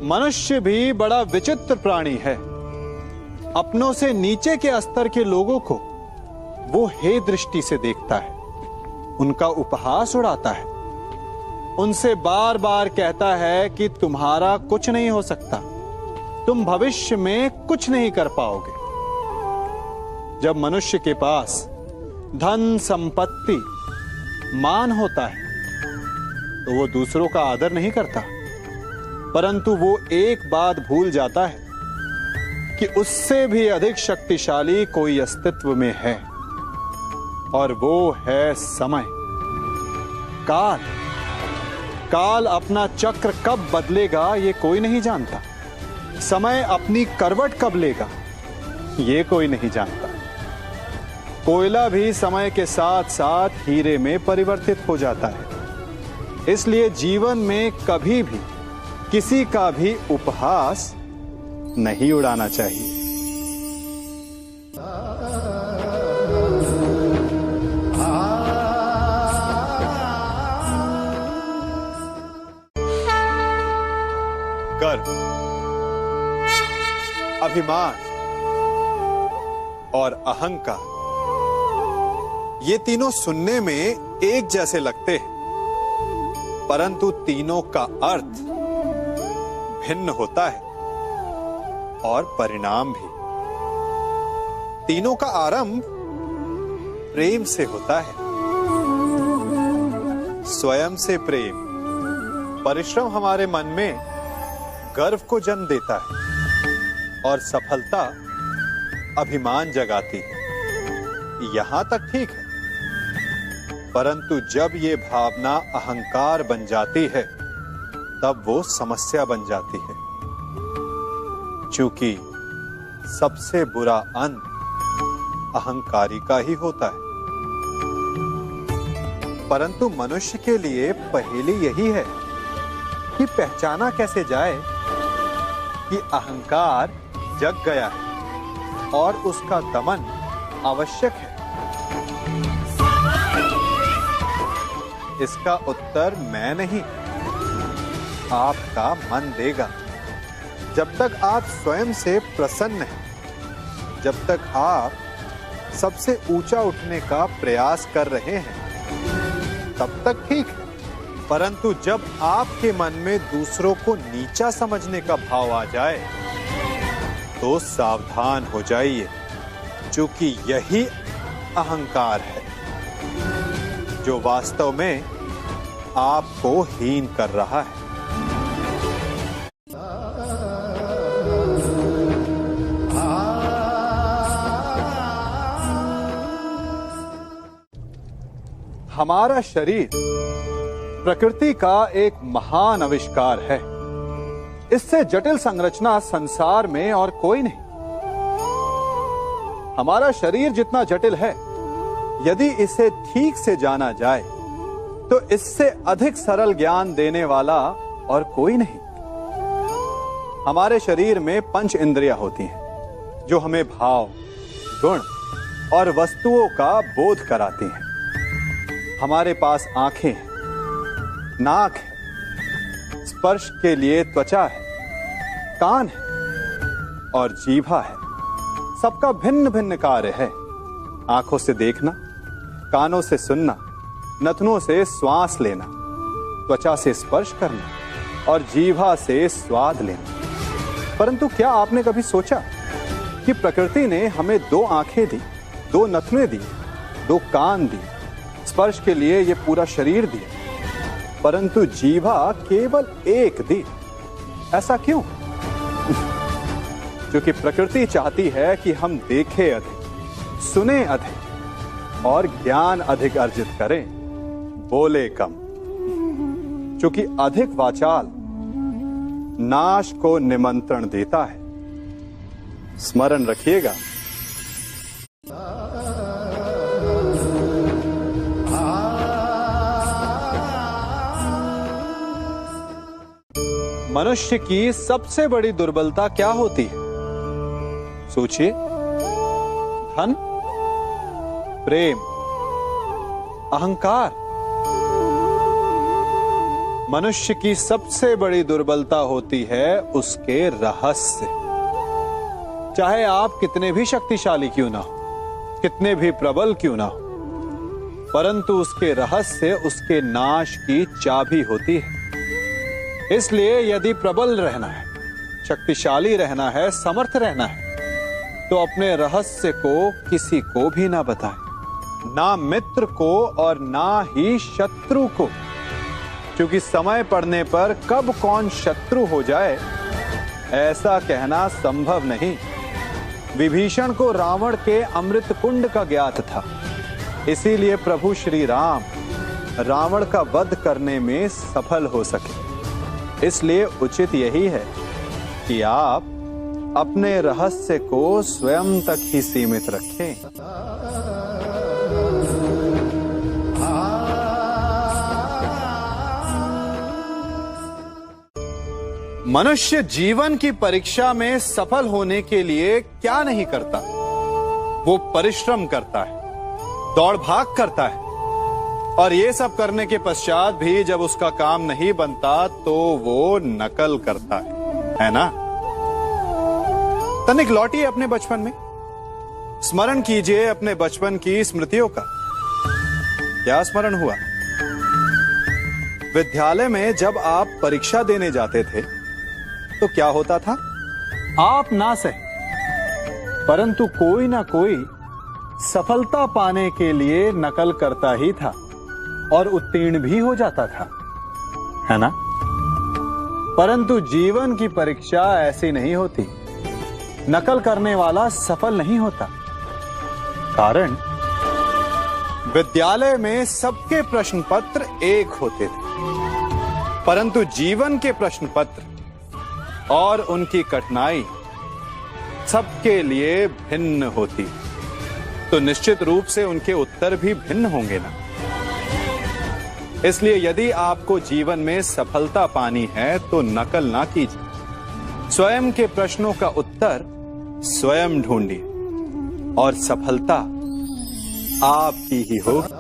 मनुष्य भी बड़ा विचित्र प्राणी है। अपनों से नीचे के स्तर के लोगों को वो हे दृष्टि से देखता है, उनका उपहास उड़ाता है, उनसे बार बार कहता है कि तुम्हारा कुछ नहीं हो सकता, तुम भविष्य में कुछ नहीं कर पाओगे। जब मनुष्य के पास धन, संपत्ति, मान होता है तो वो दूसरों का आदर नहीं करता, परंतु वो एक बात भूल जाता है कि उससे भी अधिक शक्तिशाली कोई अस्तित्व में है, और वो है समय, काल। काल अपना चक्र कब बदलेगा ये कोई नहीं जानता। समय अपनी करवट कब लेगा ये कोई नहीं जानता। कोयला भी समय के साथ साथ हीरे में परिवर्तित हो जाता है। इसलिए जीवन में कभी भी किसी का भी उपहास नहीं उड़ाना चाहिए। गर्व, अभिमान और अहंकार, ये तीनों सुनने में एक जैसे लगते हैं, परंतु तीनों का अर्थ भिन्न होता है और परिणाम भी। तीनों का आरंभ प्रेम से होता है। स्वयं से प्रेम, परिश्रम हमारे मन में गर्व को जन्म देता है और सफलता अभिमान जगाती है। यहां तक ठीक है, परंतु जब ये भावना अहंकार बन जाती है तब वो समस्या बन जाती है, क्योंकि सबसे बुरा अंत अहंकारी का ही होता है। परंतु मनुष्य के लिए पहेली यही है कि पहचाना कैसे जाए कि अहंकार जग गया है और उसका दमन आवश्यक है। इसका उत्तर मैं नहीं, आपका मन देगा। जब तक आप स्वयं से प्रसन्न हैं, जब तक आप सबसे ऊंचा उठने का प्रयास कर रहे हैं, तब तक ठीक है। परंतु जब आपके मन में दूसरों को नीचा समझने का भाव आ जाए तो सावधान हो जाइए, क्योंकि यही अहंकार है जो वास्तव में आपको हीन कर रहा है। हमारा शरीर प्रकृति का एक महान आविष्कार है। इससे जटिल संरचना संसार में और कोई नहीं। हमारा शरीर जितना जटिल है, यदि इसे ठीक से जाना जाए तो इससे अधिक सरल ज्ञान देने वाला और कोई नहीं। हमारे शरीर में पंच इंद्रियां होती हैं जो हमें भाव, गुण और वस्तुओं का बोध कराती हैं। हमारे पास आंखें हैं, नाक है, स्पर्श के लिए त्वचा है, कान है और जीभा है। सबका भिन्न भिन्न कार्य है। आंखों से देखना, कानों से सुनना, नथनों से श्वास लेना, त्वचा से स्पर्श करना और जीभा से स्वाद लेना। परंतु क्या आपने कभी सोचा कि प्रकृति ने हमें 2 आंखें दी, 2 नथने दी, 2 कान दी, स्पर्श के लिए ये पूरा शरीर दिया, परंतु जीभा केवल 1 दी? ऐसा क्यों? क्योंकि प्रकृति चाहती है कि हम देखें अधिक, सुने अधिक और ज्ञान अधिक अर्जित करें, बोले कम। क्योंकि अधिक वाचाल नाश को निमंत्रण देता है। स्मरण रखिएगा। मनुष्य की सबसे बड़ी दुर्बलता क्या होती है? सोचिए। धन, प्रेम, अहंकार। मनुष्य की सबसे बड़ी दुर्बलता होती है उसके रहस्य। चाहे आप कितने भी शक्तिशाली क्यों ना हो, कितने भी प्रबल क्यों ना हो, परंतु उसके रहस्य उसके नाश की चाबी होती है। इसलिए यदि प्रबल रहना है, शक्तिशाली रहना है, समर्थ रहना है, तो अपने रहस्य को किसी को भी ना बताएं, ना मित्र को और ना ही शत्रु को, क्योंकि समय पड़ने पर कब कौन शत्रु हो जाए ऐसा कहना संभव नहीं। विभीषण को रावण के अमृत कुंड का ज्ञात था, इसीलिए प्रभु श्री राम रावण का वध करने में सफल हो सके। इसलिए उचित यही है कि आप अपने रहस्य को स्वयं तक ही सीमित रखें। मनुष्य जीवन की परीक्षा में सफल होने के लिए क्या नहीं करता? वो परिश्रम करता है, दौड़ भाग करता है, और ये सब करने के पश्चात भी जब उसका काम नहीं बनता तो वो नकल करता है ना? तनिक लौटिए अपने बचपन में, स्मरण कीजिए अपने बचपन की स्मृतियों का। क्या स्मरण हुआ? विद्यालय में जब आप परीक्षा देने जाते थे तो क्या होता था? आप ना सहे, परंतु कोई ना कोई सफलता पाने के लिए नकल करता ही था और उत्तीर्ण भी हो जाता था, है ना? परंतु जीवन की परीक्षा ऐसी नहीं होती। नकल करने वाला सफल नहीं होता। कारण विद्यालय में सबके प्रश्न पत्र एक होते थे, परंतु जीवन के प्रश्न पत्र और उनकी कठिनाई सबके लिए भिन्न होती, तो निश्चित रूप से उनके उत्तर भी भिन्न होंगे ना। इसलिए यदि आपको जीवन में सफलता पानी है तो नकल ना कीजिए, स्वयं के प्रश्नों का उत्तर स्वयं ढूंढिए और सफलता आपकी ही होगी।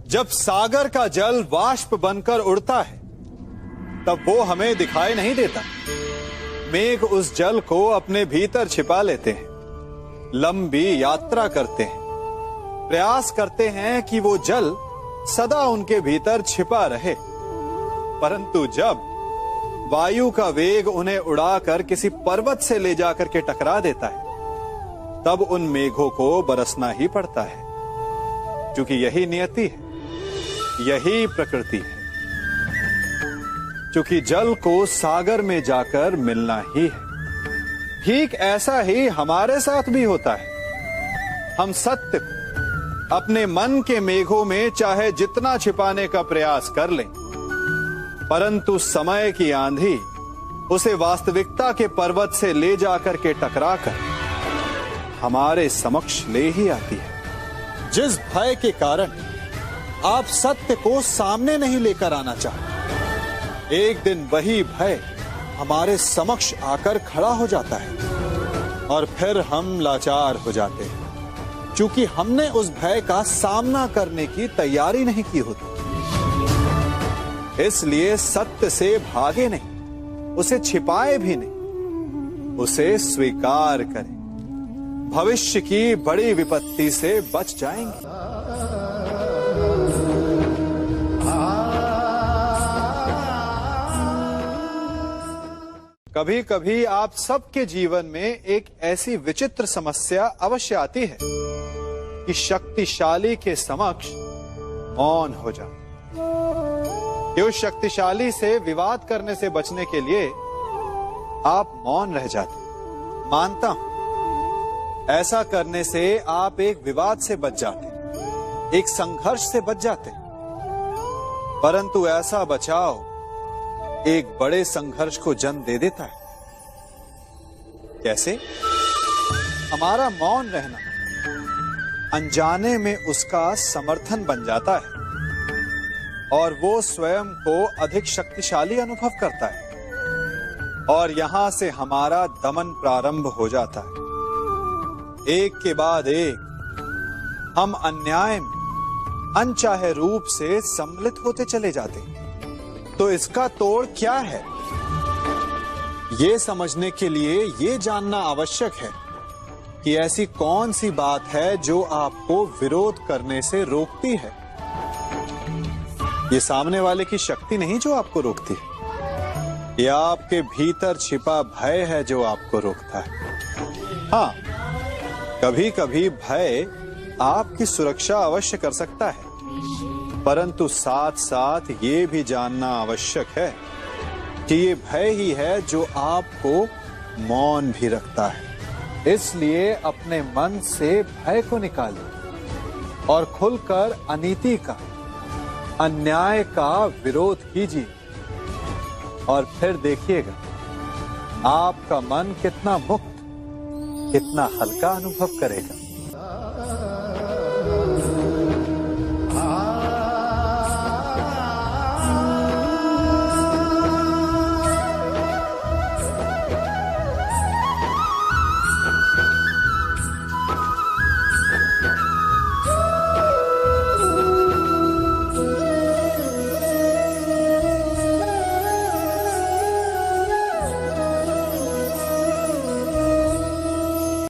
जब सागर का जल वाष्प बनकर उड़ता है तब वो हमें दिखाई नहीं देता। मेघ उस जल को अपने भीतर छिपा लेते हैं, लंबी यात्रा करते हैं, प्रयास करते हैं कि वो जल सदा उनके भीतर छिपा रहे, परंतु जब वायु का वेग उन्हें उड़ाकर किसी पर्वत से ले जाकर के टकरा देता है तब उन मेघों को बरसना ही पड़ता है, क्योंकि यही नियति है, यही प्रकृति है। क्योंकि जल को सागर में जाकर मिलना ही है। ठीक ऐसा ही हमारे साथ भी होता है। हम सत्य को अपने मन के मेघों में चाहे जितना छिपाने का प्रयास कर लें, परंतु समय की आंधी उसे वास्तविकता के पर्वत से ले जाकर के टकराकर हमारे समक्ष ले ही आती है। जिस भय के कारण आप सत्य को सामने नहीं लेकर आना चाहते, एक दिन वही भय हमारे समक्ष आकर खड़ा हो जाता है और फिर हम लाचार हो जाते हैं, क्योंकि हमने उस भय का सामना करने की तैयारी नहीं की होती। इसलिए सत्य से भागे नहीं, उसे छिपाए भी नहीं, उसे स्वीकार करें। भविष्य की बड़ी विपत्ति से बच जाएंगे। कभी कभी आप सबके जीवन में एक ऐसी विचित्र समस्या अवश्य आती है कि शक्तिशाली के समक्ष मौन हो जाए। उस शक्तिशाली से विवाद करने से बचने के लिए आप मौन रह जाते। मानता हूं, ऐसा करने से आप एक विवाद से बच जाते, एक संघर्ष से बच जाते, परंतु ऐसा बचाव एक बड़े संघर्ष को जन्म दे देता है। कैसे? हमारा मौन रहना अनजाने में उसका समर्थन बन जाता है और वो स्वयं को अधिक शक्तिशाली अनुभव करता है, और यहां से हमारा दमन प्रारंभ हो जाता है। एक के बाद एक हम अन्याय में अनचाहे रूप से सम्मिलित होते चले जाते। तो इसका तोड़ क्या है? ये समझने के लिए ये जानना आवश्यक है कि ऐसी कौन सी बात है जो आपको विरोध करने से रोकती है। ये सामने वाले की शक्ति नहीं जो आपको रोकती है, या आपके भीतर छिपा भय है जो आपको रोकता है। हाँ, कभी कभी भय आपकी सुरक्षा अवश्य कर सकता है, परंतु साथ साथ ये भी जानना आवश्यक है कि ये भय ही है जो आपको मौन भी रखता है। इसलिए अपने मन से भय को निकालिए और खुलकर अनीति का, अन्याय का विरोध कीजिए, और फिर देखिएगा आपका मन कितना मुक्त, कितना हल्का अनुभव करेगा।